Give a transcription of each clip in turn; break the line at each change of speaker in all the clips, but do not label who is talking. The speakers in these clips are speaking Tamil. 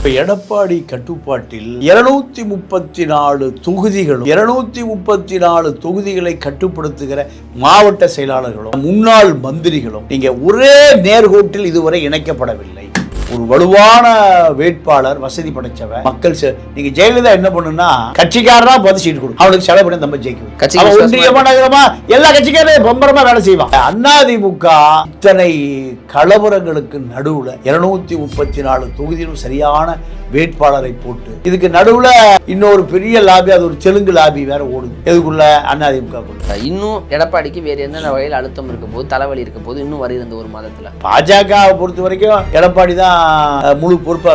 இப்போ எடப்பாடி கட்டுப்பாட்டில் 234 தொகுதிகளும் 234 தொகுதிகளை கட்டுப்படுத்துகிற மாவட்ட செயலாளர்களும் முன்னாள் மந்திரிகளும் நீங்க ஒரே நேர்கோட்டில் இதுவரை இணைக்கப்படவில்லை. ஒரு வலுவான வேட்பாளர், வசதி படைச்சவன், மக்கள் நீங்க ஜெயலலிதா என்ன பண்ணுன்னா கட்சிக்காரனா பார்த்து சீட்டு கொடுக்கும், அவனுக்கு செலவு பண்ணி நம்ம ஜெயிக்கும். ஒன்றியமா நகரமா எல்லா கட்சிக்காரும் பம்பரமா வேலை செய்வான். அதிமுக இத்தனை கலவரங்களுக்கு நடுவுல 234 தொகுதியிலும் சரியான வேட்பாளரை போட்டு இதுக்கு நடுவுல இன்னொரு பெரிய லாபி, அது ஒரு தெலுங்கு லாபி வேற ஓடுது எதுக்குள்ள அதிமுக.
இன்னும் எடப்பாடிக்கு வேற என்னென்ன வகையில் அழுத்தம் இருக்க போது, தலைவலி இருக்க போது இன்னும் வருகிற ஒரு மாதத்துல
பாஜக பொறுத்த வரைக்கும் எடப்பாடி தான் முழு பொறுப்பா.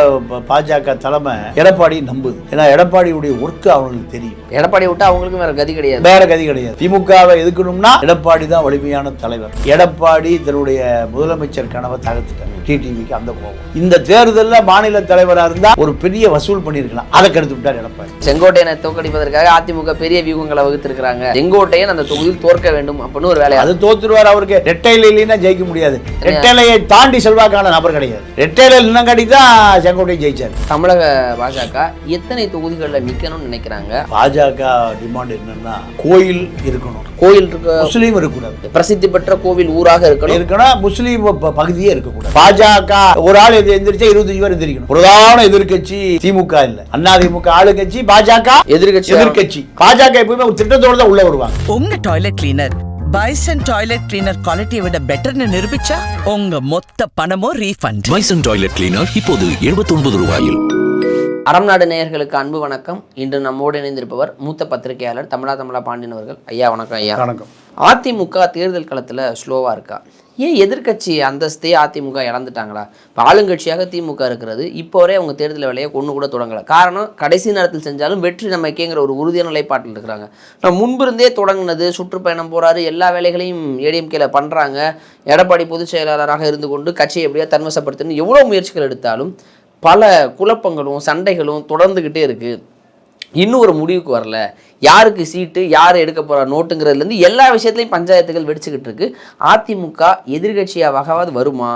பாஜக தலைமை எடப்பாடி நம்புது. ஏன்னா எடப்பாடியுடைய ஒர்க் அவங்களுக்கு தெரியும்.
எடப்பாடி விட்டு அவங்களுக்கு வேற கதி கிடையாது,
வேற கதி கிடையாது. திமுகவை எதுக்கணும்னா எடப்பாடி தான் வலிமையான தலைவர். எடப்பாடி தன்னுடைய முதலமைச்சர் கனவை தகர்த்துட்டார். டிடிவிக்கு அந்த கோபம். இந்த தேர்தலில் மாநில தலைவராக இருந்தா ஒரு பெரிய வசூல் பண்ணிருக்கலாம், அதை கெடுத்து விட்டார் எடப்பாடி.
செங்கோட்டையனை தோற்கடிப்பதற்காக அதிமுக பெரிய வியூகங்களை வகுத்திருக்கிறாங்க. செங்கோட்டையன் அந்த தொகுதியில் தோற்க வேண்டும் அப்படின்னு ஒரு வேலை. அது
தோத்துருவார். அவருக்கு ரெட்டையில இல்லைன்னா ஜெயிக்க முடியாது. ரெட்டையிலையை தாண்டி செல்வாக்கான நபர் கிடையாது. ரெட்டையில இல்லைங்காட்டி தான் செங்கோட்டை ஜெயிச்சார்.
தமிழக பாஜக எத்தனை தொகுதிகளில் நிக்கணும்னு நினைக்கிறாங்க?
பாஜக டிமாண்ட் என்னன்னா கோயில் இருக்கணும்,
கோயில் இருக்க,
முஸ்லீம் இருக்கக்கூடாது,
பிரசித்தி பெற்ற கோவில் ஊராக இருக்கணும்,
முஸ்லீம் பகுதியே இருக்கக்கூடாது. பாஜக ஒரு ஆள் எந்திரிச்சா 25 பேர் எந்திரிக்கணும். பிரதான எதிர்கட்சி திமுக இல்ல, அதிமுக ஆளுங்கட்சி, பாஜக எதிர்கட்சி. பாஜக எப்பவுமே ஒரு திட்டத்தோட தான் உள்ள வருவாங்க.
உங்க toilet cleaner bison toilet cleaner குவாலிட்டியை விட பெட்டர்னு நிரூபிச்சா உங்க மொத்த பணமும் ரீஃபண்ட்.
பைசன் டாய்லெட் கிளீனர் இப்போது 79 ரூபாயில்.
அறம்நாடு நேயர்களுக்கு அன்பு வணக்கம். இன்று நம்மோடு இணைந்திருப்பவர் மூத்த பத்திரிகையாளர் தமிழா பாண்டியன் அவர்கள். ஐயா வணக்கம். ஐயா
வணக்கம்.
அதிமுக தேர்தல் களத்தில் ஸ்லோவாக இருக்கா? ஏன் எதிர்கட்சி அந்தஸ்தே அதிமுக இழந்துட்டாங்களா? இப்போ ஆளுங்கட்சியாக திமுக இருக்கிறது, இப்போ வரை அவங்க தேர்தல் வேலையை கொண்டு கூட தொடங்கலை. காரணம், கடைசி நேரத்தில் செஞ்சாலும் வெற்றி நமக்கேங்கிற ஒரு உறுதியான நிலைப்பாட்டில் இருக்கிறாங்க. நான் முன்பிருந்தே தொடங்கினது, சுற்றுப்பயணம் போகிறாரு, எல்லா வேலைகளையும் ஏடிஎம்கேல பண்ணுறாங்க. எடப்பாடி பொதுச் செயலாளராக இருந்து கொண்டு கட்சியை எப்படியா தன்வசப்படுத்தணும் எவ்வளோ முயற்சிகள் எடுத்தாலும் பல குழப்பங்களும் சண்டைகளும் தொடர்ந்துக்கிட்டே இருக்குது. இன்னும் ஒரு முடிவுக்கு வரல. யாருக்கு சீட்டு, யார் எடுக்க போகிற நோட்டுங்கிறதுலேருந்து எல்லா விஷயத்துலையும் பஞ்சாயத்துகள் வெடிச்சுக்கிட்டு இருக்கு. அதிமுக எதிர்கட்சியாவது வருமா,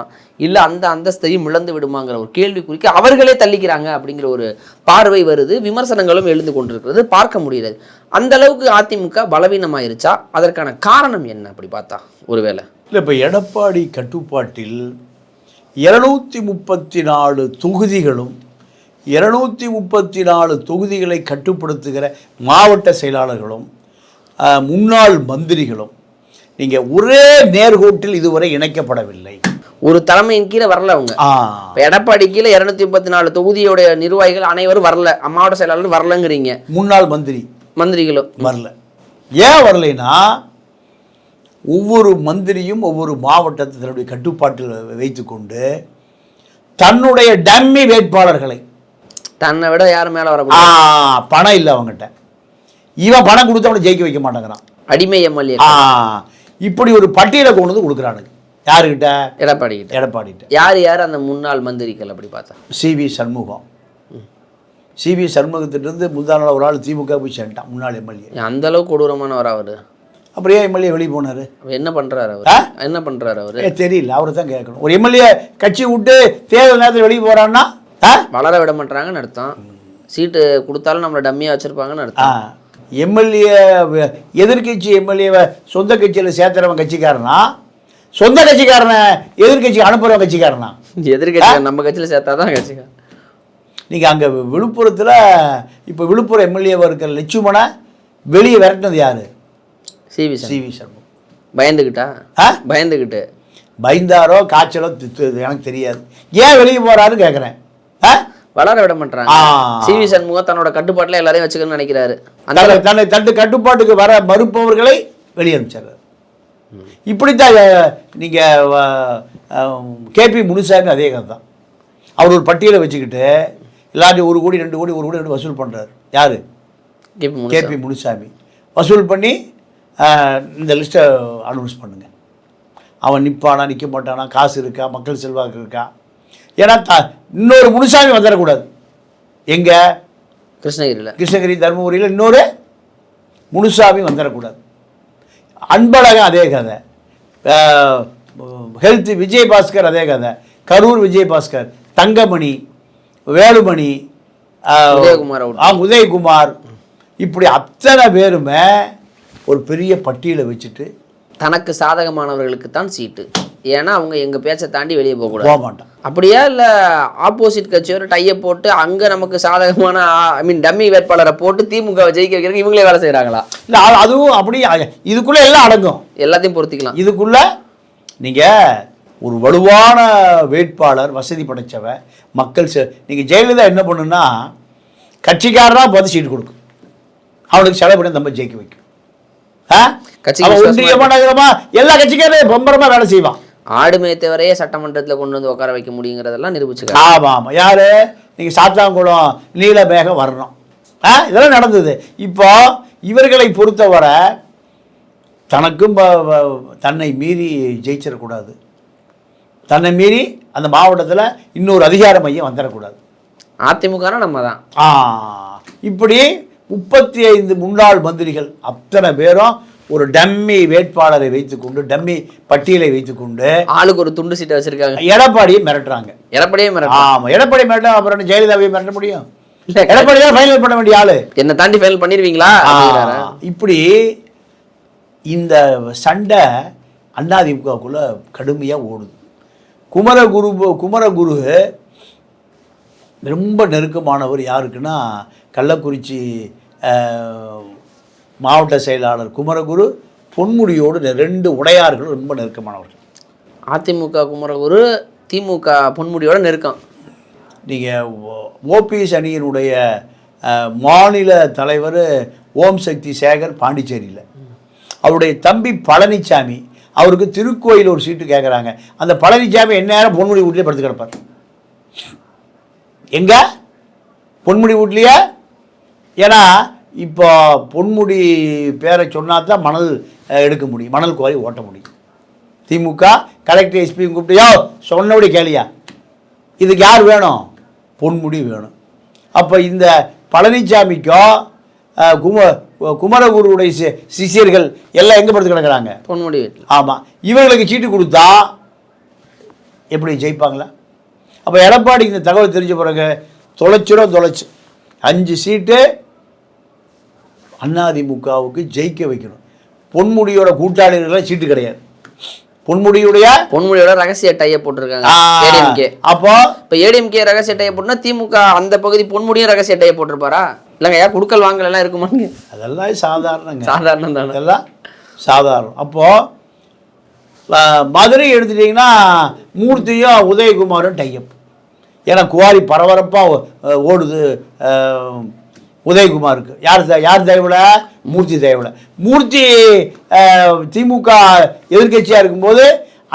இல்லை அந்த அந்தஸ்தையும் இழந்து விடுமாங்கிற ஒரு கேள்விக்குறிக்கு அவர்களே தள்ளிக்கிறாங்க அப்படிங்கிற ஒரு பார்வை வருது. விமர்சனங்களும் எழுந்து கொண்டிருக்கிறது, பார்க்க முடியாது. அந்த அளவுக்கு அதிமுக பலவீனமாயிருச்சா? அதற்கான காரணம் என்ன அப்படி பார்த்தா? ஒருவேளை
இல்லை, இப்போ எடப்பாடி கட்டுப்பாட்டில் 234 தொகுதிகளும் 234 தொகுதிகளை கட்டுப்படுத்துகிற மாவட்ட செயலாளர்களும் முன்னாள் மந்திரிகளும் நீங்க ஒரே நேர்கோட்டில் இதுவரை இணைக்கப்படவில்லை.
ஒரு தலைமையின் கீழே வரல அவங்க. எடப்பாடி கீழே 234 தொகுதியோட நிர்வாகிகள் அனைவரும் வரல, மாவட்ட செயலாளர் வரலங்கிறீங்க.
முன்னாள் மந்திரிகளும் வரல. ஏன் வரலைன்னா, ஒவ்வொரு மந்திரியும் ஒவ்வொரு மாவட்டத்தை தன்னுடைய கட்டுப்பாட்டில் வைத்துக்கொண்டு தன்னுடைய டம்மி வேட்பாளர்களை,
தன்னை விட யாரும் மேலே வர
பணம் இல்லை அவங்ககிட்ட, இவன் பணம் கொடுத்து அவனை ஜெயிக்க வைக்க மாட்டேங்கிறான்,
அடிமை எம்எல்ஏ,
இப்படி ஒரு பட்டியலை கொண்டு வந்து கொடுக்குறானுங்க. யாருக்கிட்ட? எடப்பாடிக்கிட்ட.
யார் அந்த முன்னாள் மந்திரிகள் அப்படி பார்த்தா?
சிவி சண்முகத்திலிருந்து முந்தா நாள் ஒரு ஆள் திமுக போய் சேர்ந்துட்டான், முன்னாள் எம்எல்ஏ.
அந்த அளவுக்கு கொடூரமானவர் அவர்.
அப்புறம் ஏன் எம்எல்ஏ வெளியே போனார்?
என்ன பண்ணுறாரு அவர்?
தெரியல, அவரு தான் கேட்கணும். ஒரு எம்எல்ஏ கட்சி விட்டு தேர்தல் நேரத்தில் வெளியே போகிறான்னா
வளர விட மாட்டாங்கன்னு அர்த்தம். சீட்டு கொடுத்தாலும் நம்மளை டம்மியாக வச்சுருப்பாங்கன்னு அர்த்தம்.
எம்எல்ஏ, எதிர்கட்சி எம்எல்ஏவை சொந்த கட்சியில் சேர்த்துறவன் கட்சிக்காரனா, சொந்த கட்சிக்காரனை எதிர்கட்சி அனுப்புகிறவன் கட்சிக்காரனா?
எதிர்கட்சி நம்ம கட்சியில் சேர்த்தா தான் கட்சிக்காரன்.
நீங்கள் அங்கே விழுப்புரத்தில் இப்போ விழுப்புரம் எம்எல்ஏவாக இருக்கிற லட்சுமணை வெளியே விரட்டினது யார்? சிவி சண்முகம்.
பயந்துக்கிட்டு
பயந்தாரோ காய்ச்சலோ எனக்கு தெரியாது. ஏன் வெளியே போகிறாருன்னு கேட்குறேன்.
வளர விட மாட்டாங்க. சிவி சண்முகம் தன்னோட கட்டுப்பாட்டில் எல்லாரையும் வச்சுக்கணும்னு நினைக்கிறாரு.
தன்னை கட்டுப்பாட்டுக்கு வர மறுப்பவர்களை வெளியே அனுப்பிச்சாரு. இப்படித்தான் நீங்கள் கேபி முனுசாமி அதே கதை தான். அவர் ஒரு பட்டியலை வச்சுக்கிட்டு எல்லாத்தையும் 1 கோடி 2 கோடி 1 கோடி 2 வசூல் பண்ணுறாரு. யார்? கேபி முனுசாமி. வசூல் பண்ணி இந்த லிஸ்ட்டை அனௌன்ஸ் பண்ணுங்க. அவன் நிற்பானா, நிற்க மாட்டானா, காசு இருக்கா, மக்கள் செல்வாக்கு இருக்கா? ஏன்னா இன்னொரு முனுசாமி வந்துடக்கூடாது. எங்கே? கிருஷ்ணகிரி தருமபுரியில் இன்னொரு முனுசாமி வந்துடக்கூடாது. அன்பழகன் அதே கதை, ஹெல்த் விஜயபாஸ்கர் அதே கதை, கரூர் விஜயபாஸ்கர், தங்கமணி, வேலுமணி,
உதயகுமார்
உதயகுமார், இப்படி அத்தனை பேருமே ஒரு பெரிய பட்டியலை வச்சுட்டு
தனக்கு சாதகமானவர்களுக்கு தான் சீட்டு, ஏன்னா அவங்க எங்க பேச்சை தாண்டி வெளியே போக
மாட்டான்.
அப்படியா இல்லை ஆப்போசிட் கட்சியோட டையை போட்டு அங்கே நமக்கு சாதகமான டம்மி வேட்பாளரை போட்டு திமுக ஜெயிக்க வைக்கிறதுக்கு இவங்களே வேலை செய்கிறாங்களா?
இல்லை, அதுவும் அப்படி இதுக்குள்ளே எல்லாம் அடங்கும்.
எல்லாத்தையும் பொறுத்திக்கலாம்.
இதுக்குள்ள நீங்கள் ஒரு வலுவான வேட்பாளர், வசதி படைத்தவன், மக்கள் நீங்கள் ஜெயலலிதா என்ன பண்ணுன்னா கட்சிக்காரராக பார்த்து சீட்டு கொடுக்கும், அவனுக்கு செலவு பண்ணி நம்ம ஜெயிக்க வைக்கும். ஒன்றியமா நகரமா எல்லா கட்சிக்காரும் பம்பரமா வேலை செய்வான்.
ஆடு மேய்த்தவரையே சட்டமன்றத்தில் கொண்டு வந்து உட்கார வைக்க முடியுங்கிறதெல்லாம் நிரூபிச்சுக்க.
ஆமா ஆமா. யாரு நீங்க சாத்தாங்குளம் நீலமேகம் வரணும், இதெல்லாம் நடந்தது. இப்போ இவர்களை பொறுத்தவரை தனக்கும் தன்னை மீறி ஜெயிச்சிடக்கூடாது, தன்னை மீறி அந்த மாவட்டத்தில் இன்னொரு அதிகார மையம் வந்துடக்கூடாது.
அதிமுக நம்ம தான்.
இப்படி 35 முன்னாள் மந்திரிகள் அத்தனை பேரும் ஒரு டம்மி வேட்பாளரை வைத்துக்கொண்டு, டம்மி பட்டியலை வைத்துக்கொண்டு
ஆளுக்கு ஒரு துண்டு சீட்டை வச்சிருக்காங்க.
எடப்பாடியை மிரட்டுறாங்க. ஆமா, எடப்பாடி மிரட்ட அப்புறம் ஜெயலலிதாவை மிரட்ட முடியும்? எடப்பாடி தான் ஃபைனல் பண்ண வேண்டிய ஆளு.
என்ன தாண்டி ஃபைனல் பண்ணிடுவீங்களா?
இப்படி இந்த சண்டை அதிமுகக்குள்ள கடுமையா ஓடுது. குமரகுரு ரொம்ப நெருக்கமானவர் யாருக்குன்னா கள்ளக்குறிச்சி மாவட்ட செயலாளர் குமரகுரு, பொன்முடியோடு 2 உடையார்கள் ரொம்ப நெருக்கமானவர்கள்.
அதிமுக குமரகுரு, திமுக பொன்முடியோட நெருக்கம்.
நீங்கள் ஓபிஎஸ் அணியினுடைய மாநில தலைவர் ஓம் சக்தி சேகர் பாண்டிச்சேரியில், அவருடைய தம்பி பழனிசாமி, அவருக்கு திருக்கோயில் ஒரு சீட்டு கேட்குறாங்க. அந்த பழனிசாமி எந்நேரம் பொன்முடி வீட்டிலே படுத்து கிடப்பார். எங்க பொன்முடி வீட்லையே? ஏன்னா இப்போ பொன்முடி பேரை சொன்னா தான் மணல் எடுக்க முடியும், மணல் குவாரி ஓட்ட முடியும். திமுக கலெக்டர் எஸ்பி கூப்பிட்டு சொன்னபடி கேளியா, இதுக்கு யார் வேணும்? பொன்முடி வேணும். அப்போ இந்த பழனிசாமிக்கோ குமரகுருடைய சிஷியர்கள் எல்லாம் எங்கே படுத்து கிடக்கிறாங்க?
பொன்முடி வீட்டில்.
ஆமாம், இவங்களுக்கு சீட்டு கொடுத்தா எப்படி ஜெயிப்பாங்களா? அப்போ எடப்பாடி இந்த தகவல் தெரிஞ்ச பிறகு தொலைச்சு 5 சீட்டு அதிமுகவுக்கு ஜெயிக்க வைக்கணும். பொன்முடியோட கூட்டாளிகள் சீட்டு கிடையாது. பொன்முடியோட
ரகசிய டைய போட்டிருக்காங்க.
அப்போ
இப்போ ஏடிஎம்கே ரகசிய டைய போட்டுனா திமுக அந்த பகுதி பொன்முடியும் ரகசிய டைய போட்டிருப்பாரா? இல்லைங்க, ஏன் குடுக்கல் வாங்கல் எல்லாம் இருக்குமாங்க?
அதெல்லாம் சாதாரணங்க,
சாதாரணம் தானே,
அதெல்லாம் சாதாரணம். அப்போ மதுரை எடுத்துட்டீங்கன்னா மூர்த்தியும் உதயகுமாரும் டையப். ஏன்னா குவாரி பரபரப்பாக ஓடுது உதயகுமாருக்கு. யார் தயவுல? மூர்த்தி தயவுல. மூர்த்தி திமுக எதிர்கட்சியாக இருக்கும்போது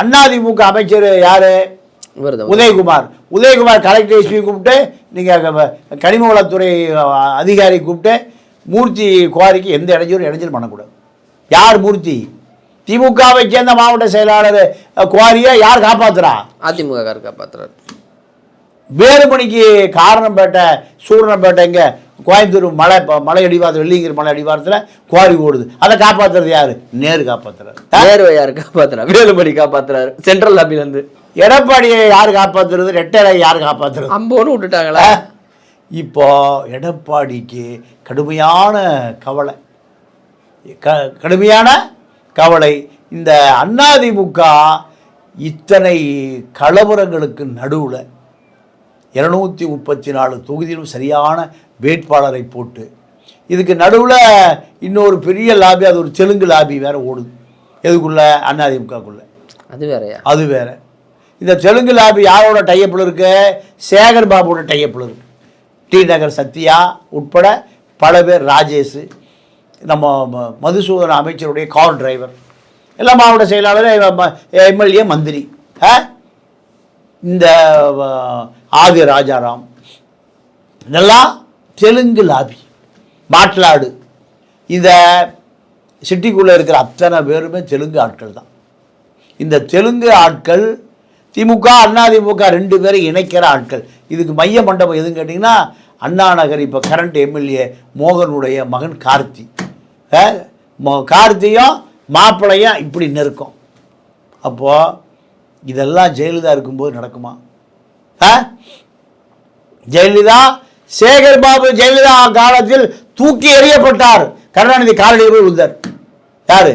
அதிமுக அமைச்சர் யார்? உதயகுமார் கலெக்டர் எஸ்பி கூப்பிட்டு, நீங்கள் கனிம வளத்துறை அதிகாரி கூப்பிட்டு மூர்த்தி குவாரிக்கு எந்த இடைஞ்சலும் பண்ணக்கூடாது. யார் மூர்த்தி? திமுகவை சேர்ந்த மாவட்ட செயலாளர் குவாரியை யார் காப்பாற்றுறா?
அதிமுக காப்பாற்றுறாரு.
வேலுமணிக்கு காரணம்பேட்டை, சூரனம்பேட்டை, இங்கே கோயம்புத்தூர் மலை அடிவாரத்தில், வெள்ளிங்கிற மலை அடிவாரத்தில் குவாரி ஓடுது. அதை காப்பாற்றுறது யாரு? நேரு காப்பாற்றுறாரு.
நேரு யார் காப்பாற்றுறாரு? வேலுமணி காப்பாற்றுறாரு சென்ட்ரல் லாபிலேருந்து.
எடப்பாடியை யார் காப்பாற்றுறது? ரெட்டரை யார் காப்பாற்றுறது?
அம்போன்னு விட்டுட்டாங்களா?
இப்போ எடப்பாடிக்கு கடுமையான கவலை. இந்த அதிமுக இத்தனை கலவரங்களுக்கு நடுவில் 234 தொகுதியிலும் சரியான வேட்பாளரை போட்டு, இதுக்கு நடுவில் இன்னொரு பெரிய லாபி, அது ஒரு தெலுங்கு லாபி வேற ஓடுது. எதுக்குள்ள? அதிமுகக்குள்ள. அது வேற. இந்த தெலுங்கு லாபி யாரோட டையப்பில் இருக்கு? சேகர் பாபுவோட டையப்பில் இருக்கு. டி நகர் சத்யா உட்பட பல பேர், ராஜேஷ், நம்ம மதுசூதன அமைச்சருடைய கார் டிரைவர், எல்லா மாவட்ட செயலாளர், எம்எல்ஏ, மந்திரி, இந்த ஆதி ராஜாராம், இதெல்லாம் தெலுங்கு லாபி மாట్లాடு. இந்த சிட்டிக்குள்ளே இருக்கிற அத்தனை பேருமே தெலுங்கு ஆட்கள் தான். இந்த தெலுங்கு ஆட்கள் திமுக அதிமுக 2 பேரை இணைக்கிற ஆட்கள். இதுக்கு மைய மண்டபம் எதுன்னு கேட்டிங்கன்னா அண்ணா நகர். இப்போ கரண்ட் எம்எல்ஏ மோகனுடைய மகன் கார்த்தி, கார்த்தியும் மாப்பிள்ளையும் இப்படி நெருக்கம். அப்போது இதெல்லாம் ஜெயலலிதா இருக்கும்போது நடக்குமா? ஜெயலலிதா, சேகர் பாபு ஜெயலலிதா காலத்தில் தூக்கி எறியப்பட்டார். கருணாநிதி காலடி போய் விழுந்தார். யாரு?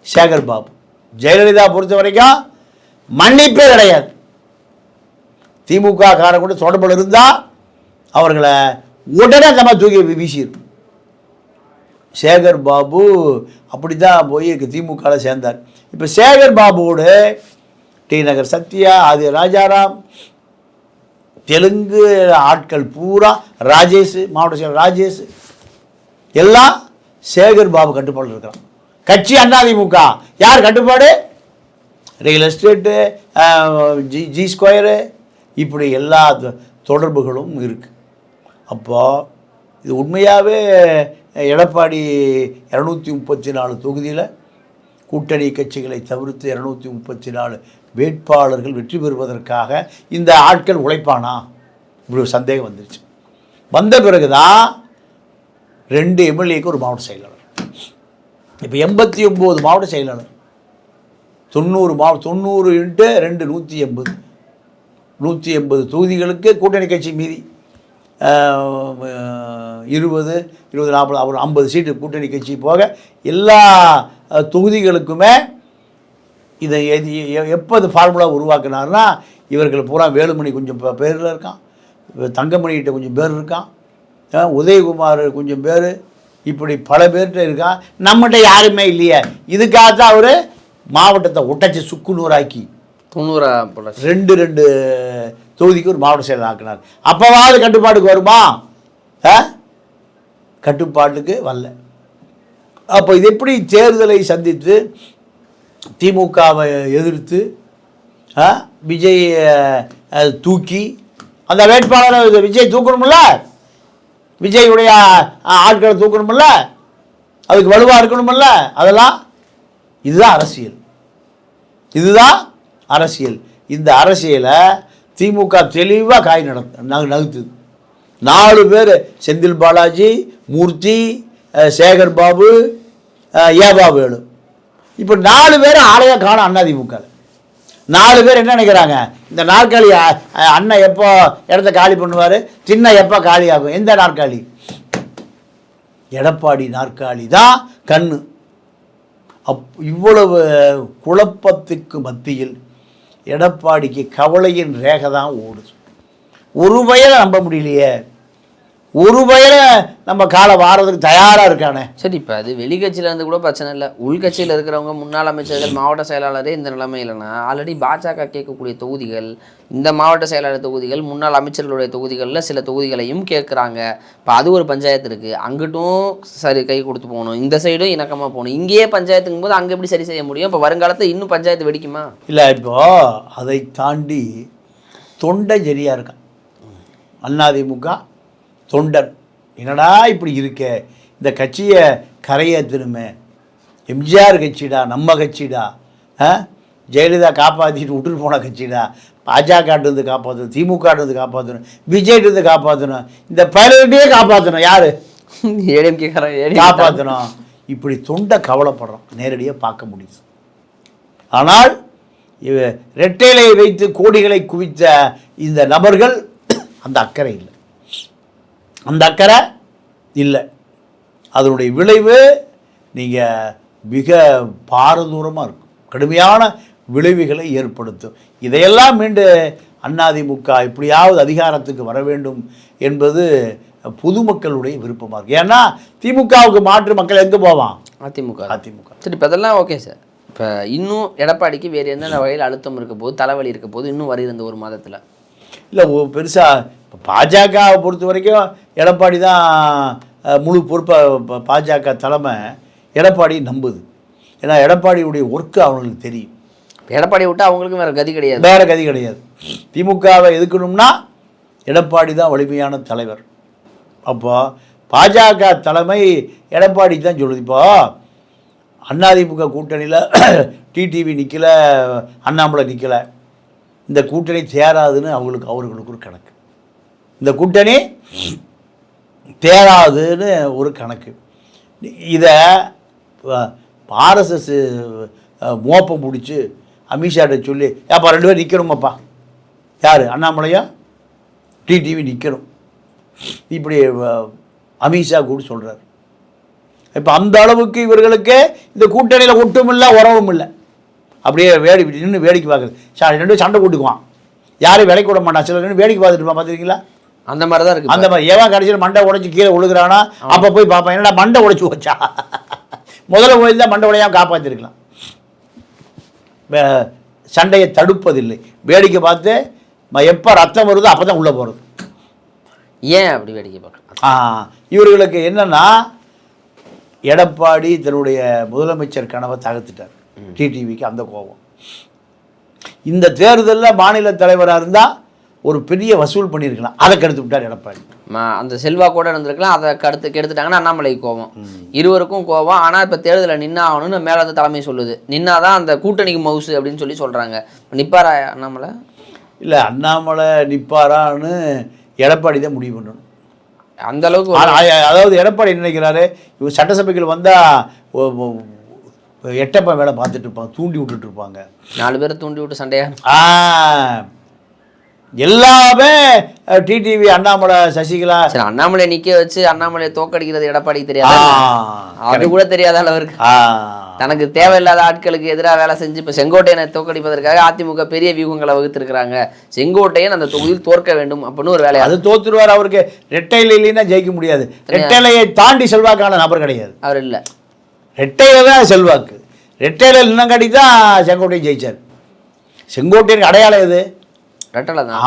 சேகர் பாபு. ஜெயலலிதா பொறுத்த வரைக்கும் மன்னிப்பே கிடையாது. திமுக காரன் கூட தொடர்பில் இருந்தால் அவர்களை உடனே அந்த மாதிரி தூக்கி வீசிடும். சேகர் பாபு அப்படி தான் போய் திமுகவில் சேர்ந்தார். இப்போ சேகர் பாபுவோடு டி நகர் சத்யா, ஆதி ராஜாராம், தெலுங்கு ஆட்கள் பூரா, ராஜேஷ், மாவட்ட செயலர் ராஜேஷ், எல்லாம் சேகர் பாபு கட்டுப்பாடு இருக்கிறான். கட்சி அதிமுக. யார் கட்டுப்பாடு? ரியல் எஸ்டேட்டு, ஜி ஸ்கொயரு, இப்படி எல்லா தொடர்புகளும் இருக்குது. அப்போது இது உண்மையாகவே எடப்பாடி 234 தொகுதியில் கூட்டணி கட்சிகளை தவிர்த்து 234 வேட்பாளர்கள் வெற்றி பெறுவதற்காக இந்த ஆட்கள் உழைப்பானா? இப்படி ஒரு சந்தேகம் வந்துருச்சு. வந்த பிறகு தான் 2 எம்எல்ஏக்கு ஒரு மாவட்ட செயலாளர். இப்போ 89 மாவட்ட செயலாளர், 90 × 2 180 தொகுதிகளுக்கு கூட்டணி கட்சி மீதி 20, 40, அப்புறம் 50 சீட்டு கூட்டணி கட்சி போக எல்லா தொகுதிகளுக்குமே இதை எப்போ அது ஃபார்முலா உருவாக்குனாருன்னா, இவர்கள் பூரா வேலுமணி கொஞ்சம் பேரில் இருக்கான், தங்கமணிகிட்ட கொஞ்சம் பேர் இருக்கான், உதயகுமார் கொஞ்சம் பேர், இப்படி பல பேர்கிட்ட இருக்கான். நம்மகிட்ட யாருமே இல்லையே. இதுக்காகத்தான் அவர் மாவட்டத்தை ஒட்டச்சி சுக்குநூறாக்கி 2 தொகுதிக்கு ஒரு மாவட்ட செயலர் ஆக்கினார். அப்போவாது கட்டுப்பாட்டுக்கு வருமா? கட்டுப்பாட்டுக்கு வரல. அப்போ இது எப்படி தேர்தலை சந்தித்து திமுகவை எதிர்த்து விஜய் தூக்கி அந்த வேட்பாளரை விஜய் தூக்கணும்ல, விஜயுடைய ஆட்களை தூக்கணும்ல, அதுக்கு வலுவாக இருக்கணும்ல, அதெல்லாம் இதுதான் அரசியல். இதுதான் அரசியல். இந்த அரசியலை திமுக தெளிவாக காய் நகர்த்துது. 4 பேர், செந்தில் பாலாஜி, மூர்த்தி, சேகர் பாபு, ஏபா வேலு, இப்போ 4 பேர் ஆளையாக காணும் அதிமுக. 4 பேர் என்ன நினைக்கிறாங்க? இந்த நாற்காலி அண்ணன் எப்போ இடத்த காலி பண்ணுவார், சின்ன எப்போ காலி ஆகும்? எந்த நாற்காலி? எடப்பாடி நாற்காலி தான் கண்ணு. இவ்வளவு குழப்பத்துக்கு மத்தியில் எடப்பாடிக்கு கவலையின் ரேகை தான் ஓடுது. ஒரு வயலை நம்ப முடியலையே, ஒரு வயலை நம்ம காலை வாரதுக்கு தயாராக இருக்கானே.
சரி, இப்போ அது வெளிக்கட்சியில் இருந்து கூட பிரச்சனை இல்லை. உள்கட்சியில் இருக்கிறவங்க, முன்னாள் அமைச்சர்கள், மாவட்ட செயலாளரே இந்த நிலைமை இல்லைன்னா, ஆல்ரெடி பாஜக கேட்கக்கூடிய தொகுதிகள், இந்த மாவட்ட செயலாளர் தொகுதிகள், முன்னாள் அமைச்சர்களுடைய தொகுதிகளில் சில தொகுதிகளையும் கேட்குறாங்க. இப்போ அது ஒரு பஞ்சாயத்து இருக்குது. அங்கிட்டும் சரி கை கொடுத்து போகணும், இந்த சைடும் இணக்கமாக போகணும். இங்கேயே பஞ்சாயத்துக்கும் போது அங்கே எப்படி சரி செய்ய முடியும்? இப்போ வருங்காலத்தில் இன்னும் பஞ்சாயத்து வெடிக்குமா?
இல்லை, இப்போது அதை தாண்டி தொண்டை சரியாக இருக்கான் அதிமுக தொண்டன். என்னடா இப்படி இருக்க, இந்த கட்சியை கரையேற்றணுமே, எம்ஜிஆர் கட்சிடா, நம்ம கட்சிடா, ஜெயலலிதா காப்பாற்றிட்டு விட்டுட்டு போன கட்சிடா, பாஜகட்டிருந்து காப்பாற்றணும், திமுகட்டிருந்து காப்பாற்றணும், விஜய்கிட்டருந்து காப்பாற்றணும், இந்த பயிர்கிட்டே காப்பாற்றணும், யார்
ஏடிஎம்கே
காப்பாற்றணும். இப்படி தொண்டை கவலைப்படுறோம், நேரடியாக பார்க்க முடியுது. ஆனால் ரெட்டைலை வைத்து கோடிகளை குவித்த இந்த நபர்கள் அந்த அக்கறை இல்லை, அந்த அக்கறை இல்லை. அதனுடைய விளைவு நீங்கள் மிக பாரதூரமாக இருக்கும், கடுமையான விளைவுகளை ஏற்படுத்தும். இதையெல்லாம் மீண்டு அதிமுக எப்படியாவது அதிகாரத்துக்கு வர வேண்டும் என்பது பொதுமக்களுடைய விருப்பமாக இருக்குது. ஏன்னா திமுகவுக்கு மாற்று மக்கள் எங்கே போவான்? அதிமுக.
சரி, இப்போ அதெல்லாம் ஓகே சார். இப்போ இன்னும் எடப்பாடிக்கு வேறு என்னென்ன வகையில் அழுத்தம் இருக்க போது, தலைவலி இருக்க போது இன்னும் வருகிற இந்த ஒரு மாதத்தில்?
இல்லை, பெருசாக இப்போ பாஜகவை பொறுத்த வரைக்கும் எடப்பாடி தான் முழு பொறுப்பாக. பாஜக தலைமை எடப்பாடி நம்புது. ஏன்னா எடப்பாடியுடைய ஒர்க்கு அவங்களுக்கு தெரியும்.
எடப்பாடி விட்டு அவங்களுக்கும் வேறு கதி கிடையாது,
வேறு கதி கிடையாது. திமுகவை எதுக்கணும்னா எடப்பாடி தான் வலிமையான தலைவர். அப்போ பாஜக தலைமை எடப்பாடி தான் சொல்லுது. இப்போ அதிமுக கூட்டணியில் டிடிவி நிற்கலை, அண்ணாமலை நிற்கலை, இந்த கூட்டணி தேராதுன்னு அவர்களுக்கு ஒரு கணக்கு. இந்த கூட்டணி தேராதுன்னு ஒரு கணக்கு. இதை ஆர்எஸ்எஸ் மோப்பம் பிடிச்சி அமித்ஷாட்ட சொல்லி, ஏப்பா 2 பேர் நிற்கணுமாப்பா, யார் அண்ணாமலையா டிடிவி நிற்கணும். இப்படி அமித்ஷா கூட சொல்கிறார். இப்போ அந்த அளவுக்கு இவர்களுக்கு இந்த கூட்டணியில் ஒட்டும் இல்லை, உறவும் இல்லை. அப்படியே நின்று வேடிக்கை பார்க்குறது. ரெண்டு சண்டை போட்டுக்குவான், யாரையும் விலைக்கு விட மாட்டான். சில ரெண்டு வேடிக்கை பார்த்துட்டு இருப்பான், பார்த்துருக்கீங்களா?
அந்த மாதிரி தான் இருக்குது.
அந்த மாதிரி ஏவா கடைசியில் மண்டை உடைச்சி கீழே விழுகிறானா, அப்போ போய் பார்ப்பேன், என்னடா மண்டை உடைச்சி வச்சா. முதல்ல போய் தான் மண்டை உடையாமல் காப்பாற்றிருக்கலாம். சண்டையை தடுப்பதில்லை, வேடிக்கை பார்த்து எப்போ ரத்தம் வருதோ அப்போ தான் உள்ளே போகிறது.
ஏன் அப்படி வேடிக்கை பார்க்கலாம்?
இவர்களுக்கு என்னன்னா, எடப்பாடி தன்னுடைய முதலமைச்சர் கனவை தகர்த்துட்டார். டிடிவிக்கு அந்த கோபம். இந்த தேர்தலில் மாநில தலைவராக இருந்தால் ஒரு பெரிய வசூல் பண்ணியிருக்கலாம், அதை கெடுத்து விட்டார் எடப்பாடி.
அந்த செல்வா கூட இருந்திருக்கலாம், அதை கெடுத்துட்டாங்கன்னா அண்ணாமலைக்கு கோபம், இருவருக்கும் கோபம். ஆனால் இப்போ தேர்தலில் நின்னாகணும்னு மேலே வந்து தலைமை சொல்லுது. நின்னாதான் அந்த கூட்டணிக்கு மவுசு அப்படின்னு சொல்கிறாங்க. நிப்பாரா அண்ணாமலை? இல்லை, அண்ணாமலை நிற்பாரான்னு எடப்பாடி தான் முடிவு பண்ணணும்.
அந்த அளவுக்கு. அதாவது எடப்பாடி நினைக்கிறாரு, இவர் சட்டசபைகள் வந்தால் எட்டப்பா வேலை பார்த்துட்டு இருப்பாங்க, தூண்டி விட்டுட்டு இருப்பாங்க,
4 பேரை தூண்டி விட்டு சண்டையா
எல்லாமே டிடிவி, அண்ணாமலை, சசிகலா.
சரி, அண்ணாமலை நிற்க வச்சு அண்ணாமலையை தோக்கடிக்கிறது எடப்பாடிக்கு தெரியாது, அது கூட தெரியாத அளவுக்கு தனக்கு தேவையில்லாத ஆட்களுக்கு எதிராக வேலை செஞ்சு இப்போ செங்கோட்டையனை தோக்கடிப்பதற்காக அதிமுக பெரிய வியூகங்களை வகுத்திருக்கிறாங்க. செங்கோட்டையன் அந்த தொகுதியில் தோற்க வேண்டும் அப்படின்னு ஒரு வேலையை.
அது தோத்துருவார். அவருக்கு ரெட்டையில் இல்லைன்னா ஜெயிக்க முடியாது. ரெட்டையிலையை தாண்டி செல்வாக்கான நபர் கிடையாது அவர். இல்லை, ரெட்டையில தான் செல்வாக்கு. ரெட்டையில இன்னங்காட்டி தான் செங்கோட்டையன் ஜெயிச்சார். செங்கோட்டையனுக்கு அடையாளம் எது?
ரெட்டலை தான்.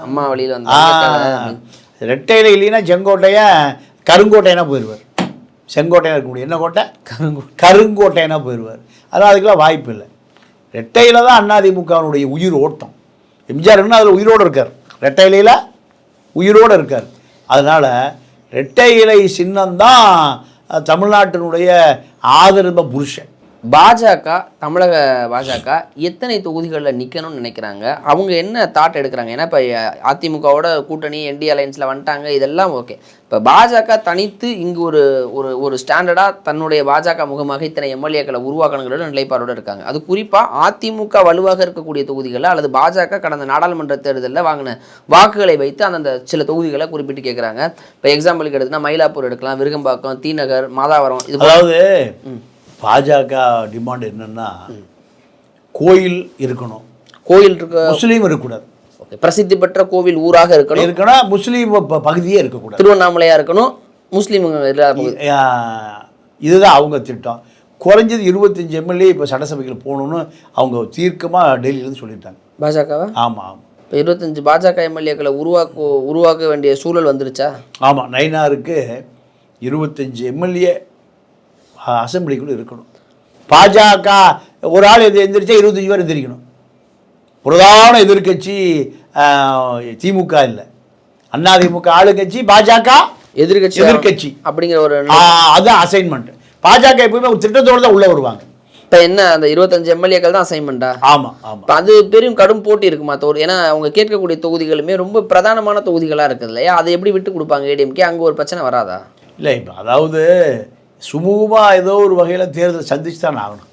அம்மா வழியில் வந்து
ரெட்டையில இல்லைன்னா செங்கோட்டையன் கருங்கோட்டையனா போயிடுவார். செங்கோட்டையனா இருக்க முடியும், என்ன கோட்டை? கருங்கோட்டையனா போயிடுவார். அதனால் அதுக்கெல்லாம் வாய்ப்பு இல்லை. ரெட்டையில தான் அதிமுகவினுடைய உயிர் ஓட்டம். எம்ஜிஆர் இன்னும் அதில் உயிரோடு இருக்கார், ரெட்டையிலையில் உயிரோடு இருக்கார். அதனால் ரெட்டை இலை சின்னம்தான் தமிழ்நாட்டினுடைய ஆதரவு புருஷன்.
பாஜக, தமிழக பாஜக எத்தனை தொகுதிகளில் நிற்கணும்னு நினைக்கிறாங்க? அவங்க என்ன தாட் எடுக்கிறாங்க? ஏன்னா இப்போ அதிமுகவோட கூட்டணி என்டி அலையன்ஸில் வந்துட்டாங்க, இதெல்லாம் ஓகே. இப்போ பாஜக தனித்து இங்கு ஒரு ஒரு ஒரு ஸ்டாண்டர்டாக தன்னுடைய பாஜக முகமாக இத்தனை எம்எல்ஏக்களை உருவாக்கணுங்களோட நிலைப்பாடோடு இருக்காங்க. அது குறிப்பாக அதிமுக வலுவாக இருக்கக்கூடிய தொகுதிகளில் அல்லது பாஜக கடந்த நாடாளுமன்ற தேர்தலில் வாங்கின வாக்குகளை வைத்து அந்தந்த சில தொகுதிகளை குறிப்பிட்டு கேட்குறாங்க. இப்போ எக்ஸாம்பிளுக்கு எடுத்துன்னா மயிலாப்பூர் எடுக்கலாம், விருகம்பாக்கம், தீநகர், மாதாவரம். இது
அதாவது பாஜக டிமாண்ட் என்னன்னா, கோயில் இருக்கணும்,
கோயில் இருக்க, முஸ்லீம்
இருக்கக்கூடாது.
ஓகே, பிரசித்தி பெற்ற கோவில் ஊராக இருக்கணும்,
முஸ்லீம் பகுதியே இருக்கக்கூடாது,
திருவண்ணாமலையா இருக்கணும், முஸ்லீம்.
இதுதான் அவங்க திட்டம். குறைஞ்சது 25 எம்எல்ஏ இப்போ சட்டசபைகள் போகணும்னு அவங்க தீர்க்கமாக டெல்லியிலேருந்து சொல்லிட்டாங்க.
பாஜகவா?
ஆமாம் ஆமாம்.
இப்போ 25 பாஜக எம்எல்ஏக்களை உருவாக்க வேண்டிய சூழல் வந்துருச்சா?
ஆமாம், நயினாருக்கு 25 எம்எல்ஏ அசம்பிளிக்குள்ள இருக்கணும். பாஜக ஒரு ஆள் எந்திரிச்சா 25 பேர் எந்திரிக்கணும். பிரதான எதிர்கட்சி திமுக இல்லை, அதிமுக ஆளுங்கட்சி, பாஜக எதிர்கட்சி
அப்படிங்கிற ஒரு
அதுதான் அசைன்மெண்ட். பாஜக எப்பவுமே ஒரு திட்டத்தோடு தான் உள்ள வருவாங்க.
இப்போ என்ன அந்த 25 எம்எல்ஏக்கள் தான் அசைன்மெண்டா?
ஆமாம் ஆமாம்.
அது பெரும் கடும் போட்டி இருக்குமா தோறு? ஏன்னா அவங்க கேட்கக்கூடிய தொகுதிகளுமே ரொம்ப பிரதானமான தொகுதிகளாக இருக்குது இல்லையா? அதை எப்படி விட்டு கொடுப்பாங்க ஏடிஎம்கே? அங்கே ஒரு பிரச்சனை வராதா?
இல்லை, இப்போ அதாவது சுமூகமாக ஏதோ ஒரு வகையில் தேர்தல் சந்திச்சு தான் ஆகணும்.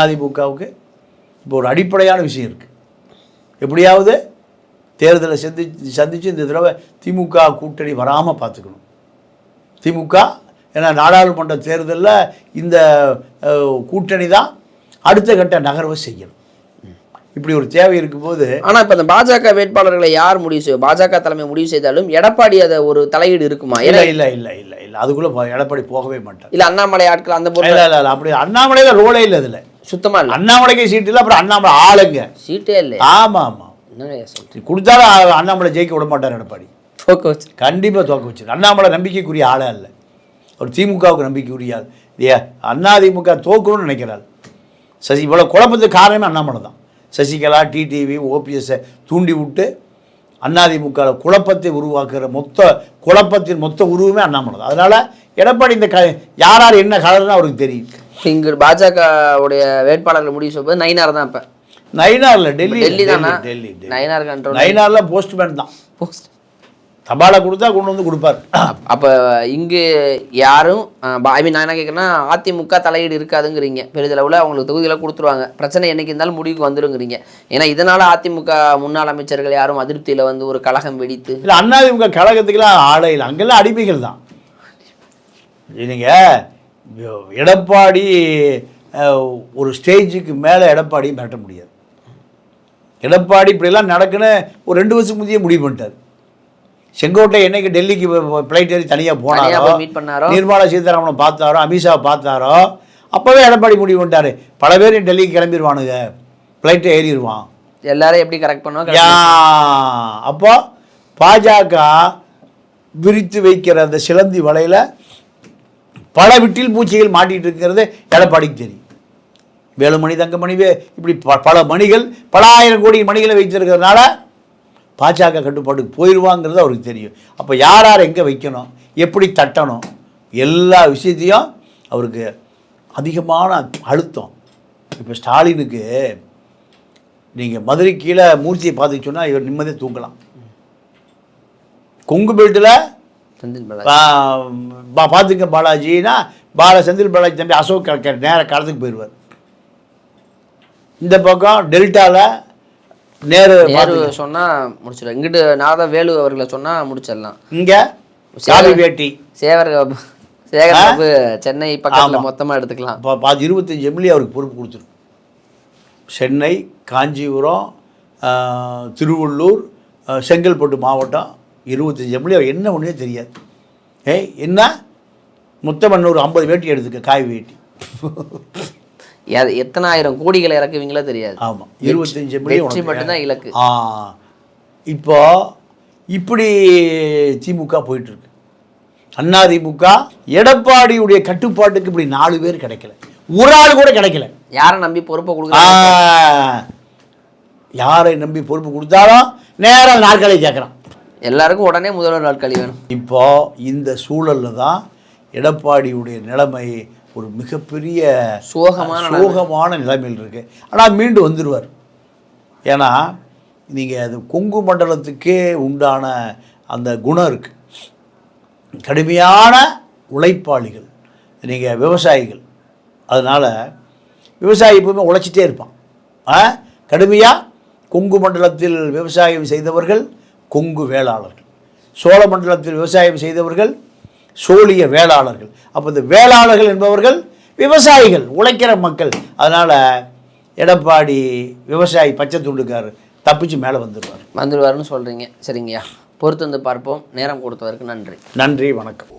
அதிமுகவுக்கு இப்போ ஒரு அடிப்படையான விஷயம் இருக்குது. எப்படியாவது தேர்தலை சந்தித்து இந்த தடவை திமுக கூட்டணி வராமல் பார்த்துக்கணும். திமுக ஏன்னா நாடாளுமன்ற தேர்தலில் இந்த கூட்டணி தான் அடுத்த கட்ட நகர்வை செய்யணும். இப்படி ஒரு தேவை இருக்கும்போது,
ஆனால் இப்போ இந்த பாஜக வேட்பாளர்களை யார் முடிவு செய்யும்? பாஜக தலைமை முடிவு செய்தாலும் எடப்பாடி அதை ஒரு தலையீடு இருக்குமா?
இல்லை இல்லை இல்லை இல்லை இல்லை, அதுக்குள்ளே எடப்பாடி போகவே மாட்டார்.
இல்லை, அண்ணாமலை ஆட்கள் அந்த
இல்லை இல்லை இல்லை, அப்படி அண்ணாமலையில் ரோலே இல்லை, அதில் சுத்தமாக இல்லை. அண்ணாமலைக்கு சீட்டு இல்லை, அப்புறம் அண்ணாமலை ஆளுங்க
சீட்டே இல்லை.
ஆமாம் ஆமாம், கொடுத்தாலும் அண்ணாமலை ஜெயிக்க விட மாட்டார் எடப்பாடி.
தோக்க வச்சு கண்டிப்பாக
தோக்க வச்சு. அண்ணாமலை நம்பிக்கைக்குரிய ஆளே இல்லை, ஒரு திமுகவுக்கு நம்பிக்கைக்குரிய ஆள். அதிமுக தோக்கணும்னு நினைக்கிறாள். இவ்வளோ குழப்பத்துக்கு காரணமே அண்ணாமலை தான். சசிகலா, டிடிவி, ஓபிஎஸ்ஸை தூண்டி விட்டு அதிமுக குழப்பத்தை உருவாக்குற குழப்பத்தின் மொத்த உருவமே அண்ணாமலை தான். அதனால் எடப்பாடி இந்த யார் யார் என்ன கலர்னு அவருக்கு தெரியும்.
இங்கே பாஜகவுடைய வேட்பாளர்கள் முடிவு சொல்வது நயினார் தான். இப்போ
நயினார் இல்லை, டெல்லி
தானே?
டெல்லி
நயினார் கண்ட்ரோல்.
நயினாரில் போஸ்ட்மேன் தான். தபாலை கொடுத்தா கொண்டு வந்து கொடுப்பார்.
அப்போ இங்கு யாரும் ஐ மீன் நான் என்ன கேட்குறேன்னா, அதிமுக தலையீடு இருக்காதுங்கிறீங்க. பெரிதளவில் அவங்களுக்கு தொகுதிகளை கொடுத்துருவாங்க, பிரச்சனை என்னைக்கு இருந்தாலும் முடிவுக்கு வந்துருங்கிறீங்க. ஏன்னா இதனால் அதிமுக முன்னாள் அமைச்சர்கள் யாரும் அதிருப்தியில் வந்து ஒரு கழகம் வெடித்து
இல்லை, அதிமுக கழகத்துக்கெல்லாம் ஆளை இல்லை, அங்கெல்லாம் அடிமைகள் தான். நீங்கள் எடப்பாடி ஒரு ஸ்டேஜுக்கு மேலே எடப்பாடி மிரட்ட முடியாது. எடப்பாடி இப்படிலாம் நடக்குன்னு ஒரு 2 வருஷம் முந்தைய முடிவு பண்ணிட்டார். செங்கோட்டை என்னைக்கு டெல்லிக்கு ஃப்ளைட் ஏறி தனியாக போனாரோ,
மீட் பண்ணாரோ,
நிர்மலா சீதாராமனை பார்த்தாரோ, அமித்ஷா பார்த்தாரோ, அப்போவே எடப்பாடி முடிவு பண்ணிட்டாரு, பல பேர் டெல்லிக்கு கிளம்பிடுவானுங்க, ஃப்ளைட்டை ஏறிடுவான்,
எல்லாரும் எப்படி கரெக்ட் பண்ணுவாங்க.
அப்போ பாஜக விரித்து வைக்கிற அந்த சிலந்தி வலையில் பல விட்டில் பூச்சிகள் மாட்டிகிட்டு இருக்கிறது எடப்பாடிக்கு தெரியும். வேலுமணி, தங்கமணி, இப்படி பல மணிகள், பல ஆயிரம் கோடி மணிகளை வைத்திருக்கிறதுனால பாஜக கட்டுப்பாட்டுக்கு போயிடுவாங்கிறது அவருக்கு தெரியும். அப்போ யார் யார் எங்கே வைக்கணும், எப்படி தட்டணும், எல்லா விஷயத்தையும் அவருக்கு அதிகமான அழுத்தம். இப்போ ஸ்டாலினுக்கு நீங்கள் மதுரை கீழே மூர்த்தியை பார்த்து சொன்னால் இவர் நிம்மதியாக தூங்கலாம். கொங்கு பெல்ட்டில் பார்த்துக்க பாலாஜினா செந்தில் பாலாஜி தம்பி அசோக் நேராக களத்துக்கு போயிடுவார். இந்த பக்கம் டெல்டாவில் நேரு
சொன்னால் முடிச்சிடலாம். இங்கிட்டு நான் தான் வேலு அவர்களை சொன்னால் முடிச்சிடலாம்.
இங்கே சாவி வேட்டி
சேகர் பாபு சென்னை பக்கத்தில் மொத்தமாக எடுத்துக்கலாம்.
25 எம்எல்ஏ அவருக்கு பொறுப்பு கொடுத்துருக்கு. சென்னை, காஞ்சிபுரம், திருவள்ளூர், செங்கல்பட்டு மாவட்டம் 25 எம்எல்ஏ என்ன ஒன்றே தெரியாது. என்ன மொத்தம் 50 வேட்டி எடுத்துக்க, காய் வேட்டி.
எத்தனை ஆயிரம் கோடிகளை இறக்குவீங்களோ தெரியாது.
ஆமாம், 25 எம்எல்ஏ
மட்டும்தான் இலக்கு.
இப்போ இப்படி திமுக போயிட்டுருக்கு. அதிமுக எடப்பாடியுடைய கட்டுப்பாட்டுக்கு இப்படி 4 பேர் கிடைக்கல, ஒரு ஆள் கூட கிடைக்கல.
யாரை நம்பி பொறுப்பை கொடுக்குறாங்க,
யாரை நம்பி பொறுப்பு கொடுத்தாலும் நேரம் நாற்காலி கேட்குறான்.
எல்லாருக்கும் உடனே முதல்வர் நாற்காலி வேணும்.
இப்போ இந்த சூழலில் தான் எடப்பாடியுடைய நிலைமை ஒரு மிகப்பெரிய சோகமான நிலைமையில் இருக்குது. ஆனால் மீண்டு வந்துடுவார். ஏன்னா நீங்கள் அது கொங்கு மண்டலத்துக்கே உண்டான அந்த குணம் இருக்குது. கடுமையான உழைப்பாளிகள் நீங்கள், விவசாயிகள். அதனால் விவசாயி எப்பவுமே உழைச்சிட்டே இருப்பான். கடுமையாக கொங்கு மண்டலத்தில் விவசாயம் செய்தவர்கள் கொங்கு வேளாளர்கள், சோழ மண்டலத்தில் விவசாயம் செய்தவர்கள் சோழிய வேளாளர்கள். அப்போ இந்த வேளாளர்கள் என்பவர்கள் விவசாயிகள், உழைக்கிற மக்கள். அதனால் எடப்பாடி விவசாயி பச்சை துண்டுக்கார் தப்பிச்சு மேலே வந்துடுவார்னு
சொல்கிறீங்க. சரிங்கய்யா, பொறுத்து வந்து பார்ப்போம். நேரம் கொடுத்ததற்கு நன்றி.
நன்றி, வணக்கம்.